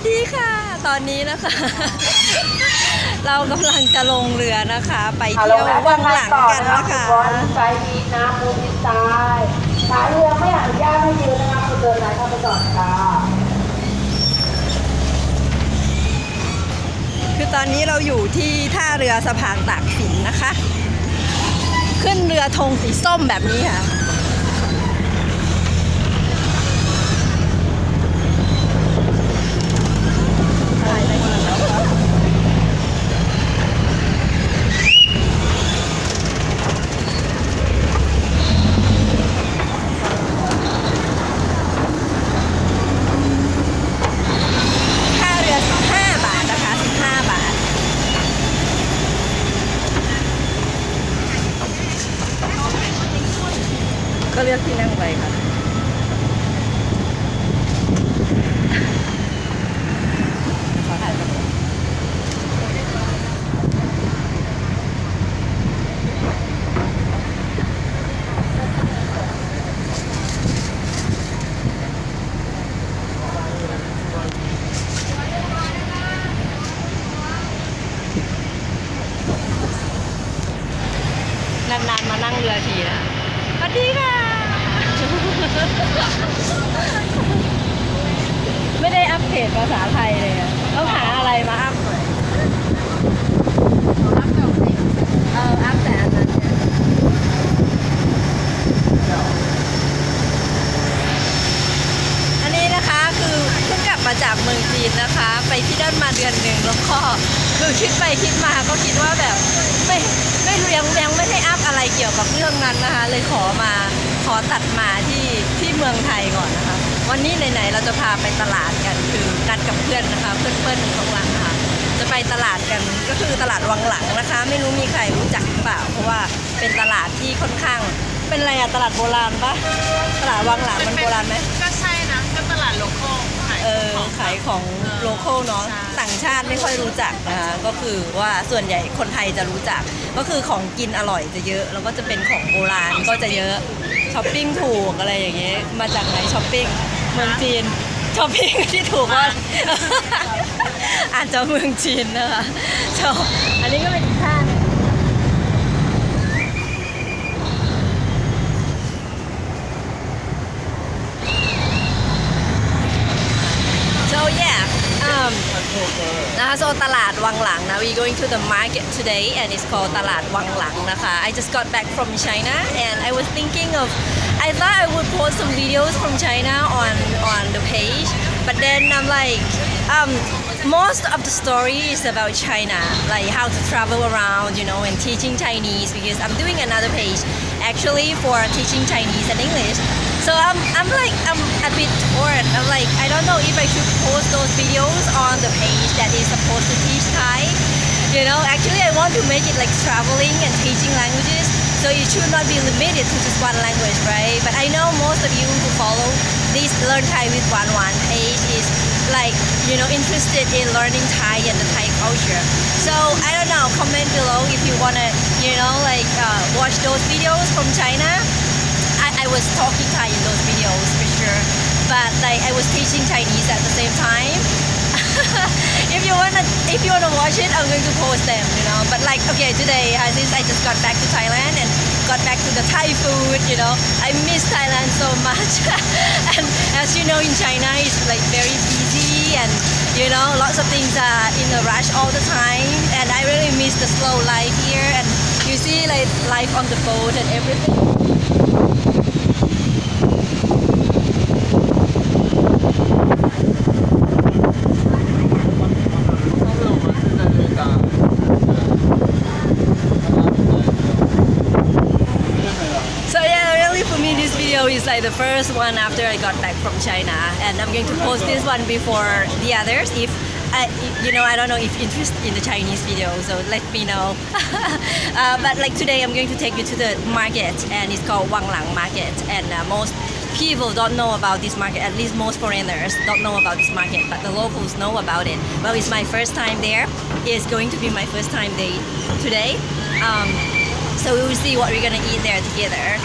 ดีค่ะตอนนี้นะคะ เรากำลังจะลงเรือนะคะไปเที่ยววังหลังกันนะคะไซดีน้ำมูลนิธิสายเรือไม่อนุญาตให้ยืนนะคะคุณเดินไหนเข้าไปก่อนค่ะคือตอนนี้เราอยู่ที่ท่าเรือสะพานตากสินนะคะ ขึ้นเรือธงสีส้มแบบนี้ค่ะก็เลือกที่นั่งไปค่ะขอถ่ายรูปนานๆมานั่งเรือทีนะสวัสดีค่ะ ไม่ได้อัปเดตภาษาไทยเลยอะต้องหาอะไรมาอัพหน่อยอัพแต่อันนั้นเนี่ยอันนี้นะคะคือเพิ่งกลับมาจากเมืองจีนนะคะไปที่นั่นมาเดือนหนึ่งแล้วก็คือคิดไปคิดมาก็คิดว่าแบบไม่รู้ยังไม่ได้อัพอะไรเกี่ยวกับเรื่องนั้นนะคะเลยขอตัดมาที่เมืองไทยก่อนนะคะวันนี้ไหนๆเราจะพาไปตลาดกันคือนัดกับเพื่อนนะคะเพื่อนๆของหลังค่ะจะไปตลาดกันก็คือตลาดวังหลังนะคะไม่รู้มีใครรู้จักหรือเปล่าเพราะว่าเป็นตลาดที่ค่อนข้างเป็นอะไรอะตลาดโบราณปะตลาดวังหลังมันโบราณไหมก็ใช่นะก็ตลาดโลคอลขายของโลคอลเนาะต่างชาติไม่ค่อยรู้จักนะคะก็คือว่าส่วนใหญ่คนไทยจะรู้จักก็คือของกินอร่อยจะเยอะแล้วก็จะเป็นของโบราณก็จะเยอะช้อปปิ้งถูกอะไรอย่างเงี้ยมาจากไหนช้อปปิ้งเมืองจีนช้อปปิ้งที่ถูกว่าอาจจะเมืองจีนนะคะชอบอันนี้ก็เป็นอีกท่านึงso ตลาดวังหลังนะ we going to the market today and it's called ตลาดวังหลังนะคะ I just got back from China and I was thinking of I thought I would post some videos from China on the page but then I'm like most of the story is about China like how to travel around and teaching Chinese because I'm doing another page actually for teaching Chinese and English so I'm a bit torn I'm like I don't know if I should post those videos on the page that is supposed to teach Thai actually I want to make it like traveling and teaching languages so it should not be limited to just one language right but I know most of you who follow this Learn Thai with Waan Waan page is like interested in learning Thai and the Thai culture so I don't know comment below if you wanna watch those videos from China I was talking Thai in those videos for sure but like I was teaching Chinese at the same time if you wanna watch it I'm going to post them but like okay today since I just got back to Thailand and got back to the Thai food I miss Thailand so much and as you know in China it's like very busy and lots of things are in a rush all the time and I really miss the slow life here and you see like life on the boat and everything is like the first one after I got back from China and I'm going to post this one before the others if I don't know if you're interested in the Chinese video so let me know but like today I'm going to take you to the market and it's called Wanglang Market and most people don't know about this market at least most foreigners don't know about this market but the locals know about it well it's my first time there it's going to be my first time day today so we will see what we're gonna eat there together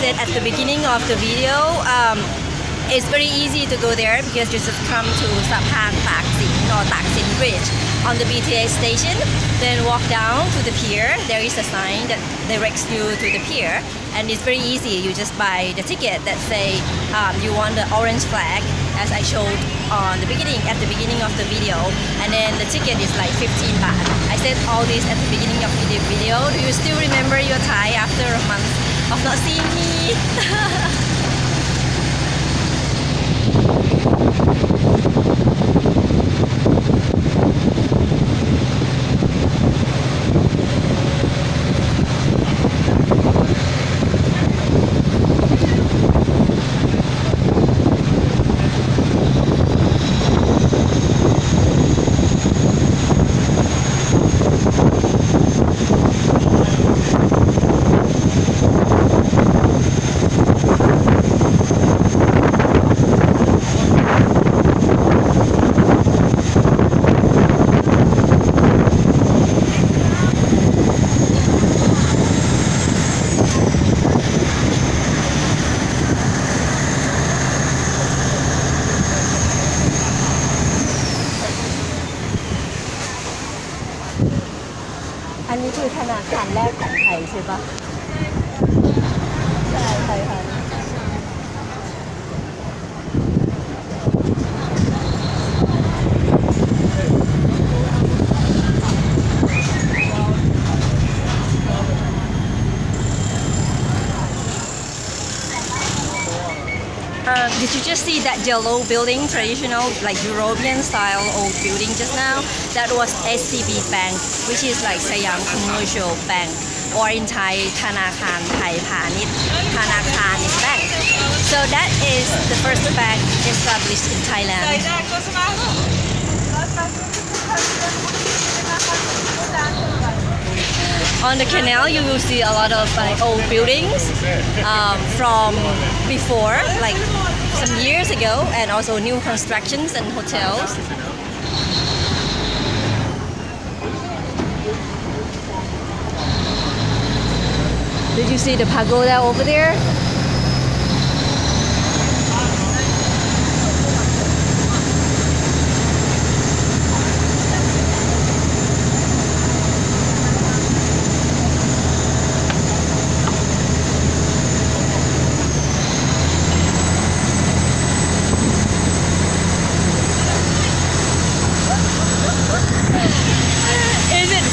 said at the beginning of the video, it's very easy to go there because you just come to Sapan Tak Sin or Tak Sin Bridge on the BTS station, then walk down to the pier. There is a sign that directs you to the pier, and it's very easy. You just buy the ticket that say you want the orange flag, as I showed at the beginning of the video, and then the ticket is like 15 baht. I said all this at the beginning of the video. Do you still remember your Thai after a month of not seeing me? อันนี้คือธนาคารแรกของไทยใช่ปะใช่ไทยค่ะ Did you just see that yellow building, traditional, like European style old building just now? That was SCB Bank, which is like Siam Commercial Bank, or in Thai, Thanakan Thai Phanit. Thanakan is bank. So that is the first bank established in Thailand. On the canal, you will see a lot of like old buildings from before, like some years ago, and also new constructions and hotels. Did you see the pagoda over there?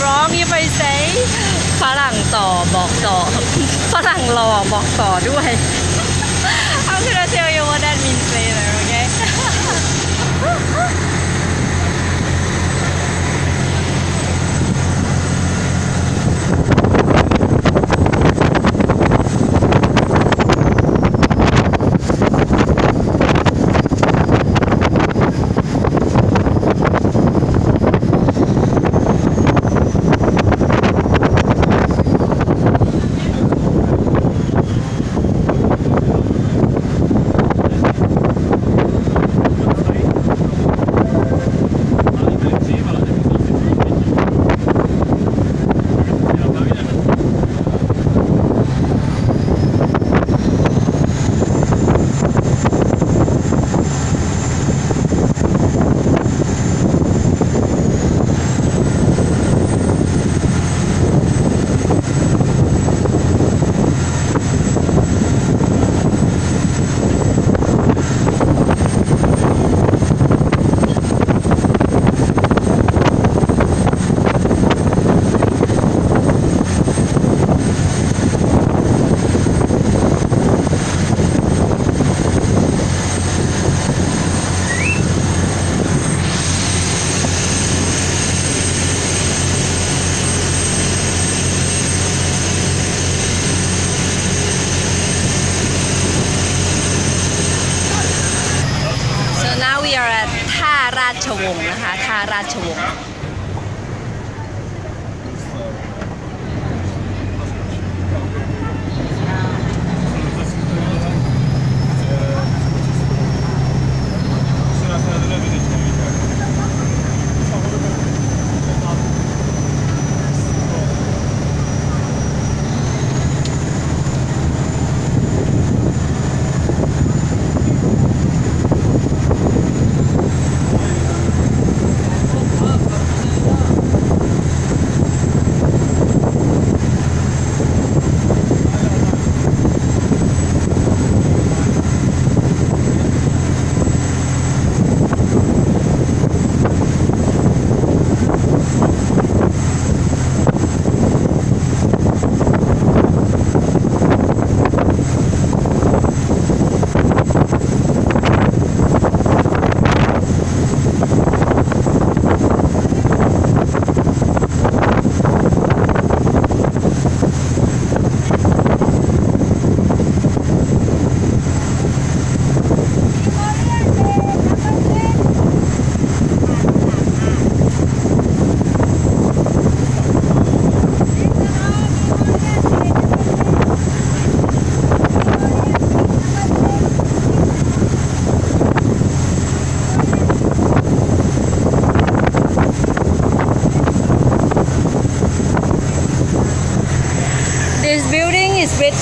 Wrong if I say ฝรั่งต่อบอกต่อ ฝรั่งหล่อบอกต่อด้วย I'm gonna tell you what that means later, okay? We are at ท่าราชวงศ์นะคะท่าราชวงศ์ เ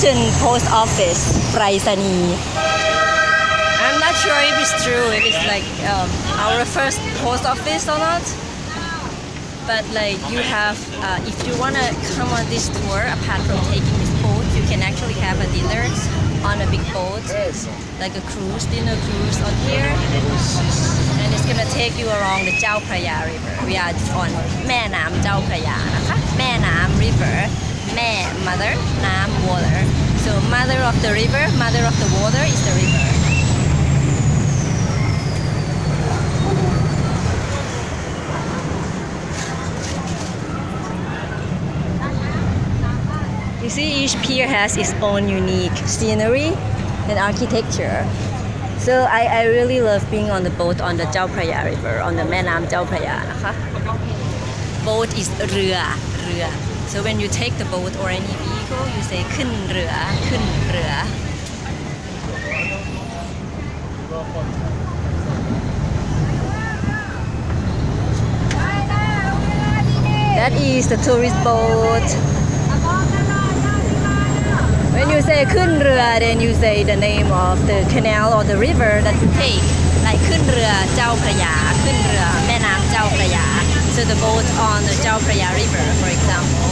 Russian post office ไปรษณีย์ I'm not sure if it's true if it's like our first post office or not but like you have if you wanna come on this tour apart from taking this boat you can actually have a dinner on a big boat like a cruise dinner cruise on here and it's gonna take you along the เจ้าพระยา river we are on แม่น้ำเจ้าพระยานะคะแม่น้ำ river แม่ mother น้ำ water so mother of the river mother of the water is the river You see, each pier has its own unique scenery and architecture. So I really love being on the boat on the Teaw River, on the แม่น้ำเจ้าพระยานะคะ Boat is เรือ So when you take the boat or any vehicle, you say ขึ้นเรือ That is the tourist boat. When you say ขึ้นเรือ then you say the name of the canal or the river that you take like ขึ้นเรือเจ้าพระยาขึ้นเรือแม่น้ำเจ้าพระยา so the boat on the เจ้าพระยา river for example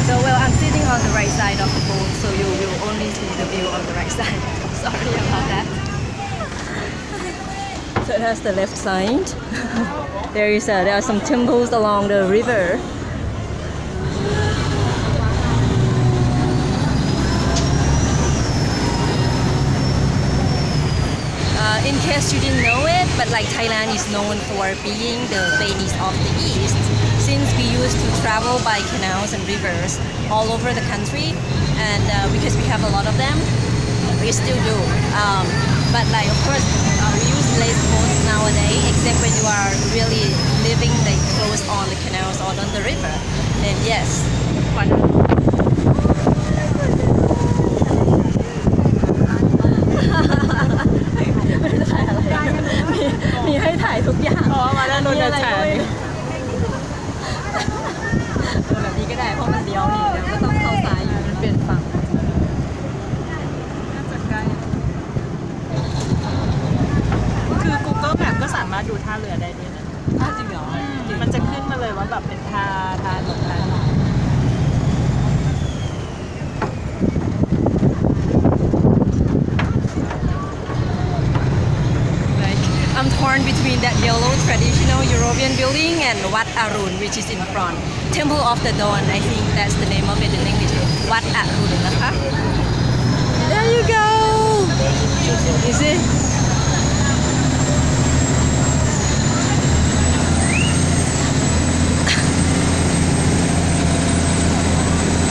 So well, I'm sitting on the right side of the boat, so you will only see the view on the right side. Sorry about that. So it has the left side. There are some temples along the river. In case you didn't know it, but like Thailand is known for being the Venice of the East. Since we used to travel by canals and rivers all over the country, and because we have a lot of them, we still do. But like of course, we use less boats nowadays, except when you are really living like close on the canals or on the river. And yes, quite. มีให้ถ่ายทุกอย่างมาด้านนู้นจะถ่ายแบบนี้ก็ได้เพราะมันเลี้ยวนี่ก็ต้องเข้าซ้ายอยู่มันเปลี่ยนฝั่งน่าจะใกล้คือ Google Map ก็สามารถดูท่าเรือได้ด้วยนะจริงเหรอมันจะขึ้นมาเลยว่าแบบเป็นท่าหลงทาง I'm torn between that yellow traditional European building and Wat Arun, which is in front. Temple of the Dawn, I think that's the name of it in English. Wat Arun นะคะ There you go. You see?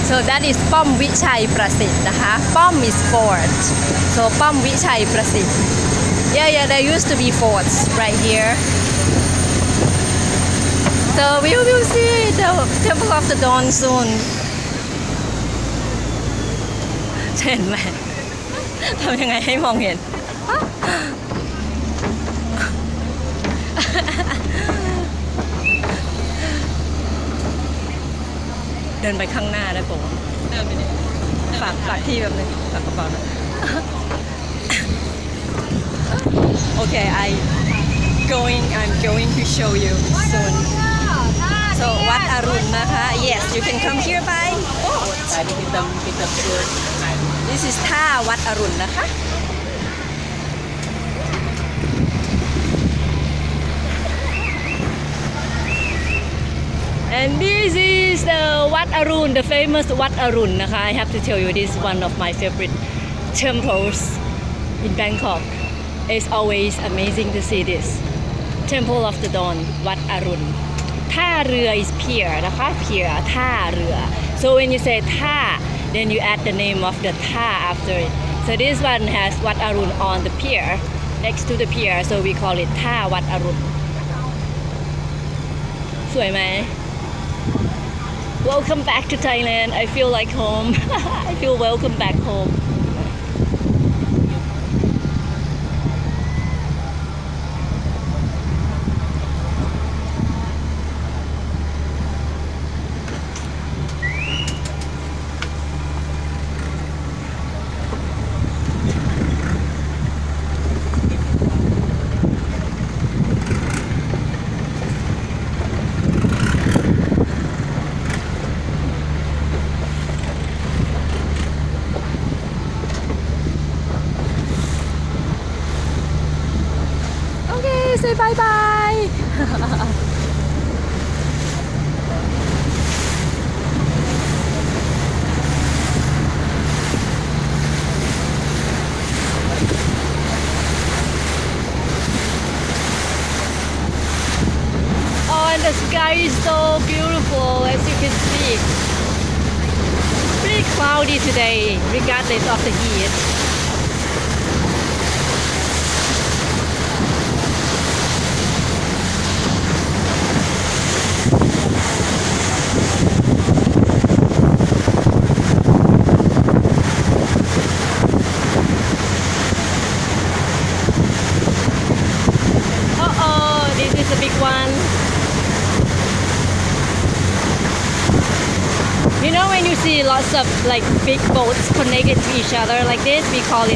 So that is ป้อมวิชัยประสิทธิ์นะคะป้อม is fort so ป้อมวิชัยประสิทธิ์ Yeah, there used to be forts right here. So we will see the Temple of the Dawn soon. เห็นไหมทำยังไงให้มองเห็น เดินไปข้างหน้าได้ปะเดินไปดิ ฝากที่แบบนึงฝากกระเป๋าหน่อย Okay, I'm going to show you soon. So Wat Arun นะคะ Yes, you can come here by boat. This is ท่าวัดอรุณนะคะ And this is the Wat Arun, the famous Wat Arun นะคะ I have to tell you this is one of my favorite temples in Bangkok. It's always amazing to see this Temple of the Dawn, Wat Arun. ท่าเรือ is pier นะคะ pier ท่าเรือ So when you say ท่า then you add the name of the ท่า after it. So this one has Wat Arun on the pier, next to the pier, so we call it ท่าวัดอรุณสวยไหม Welcome back to Thailand. I feel like home. I feel welcome back home. Say bye bye. Oh, and the sky is so beautiful, as you can see. Pretty cloudy today, regardless of the heat. One. You know when you see lots of like big boats connected to each other like this, we call it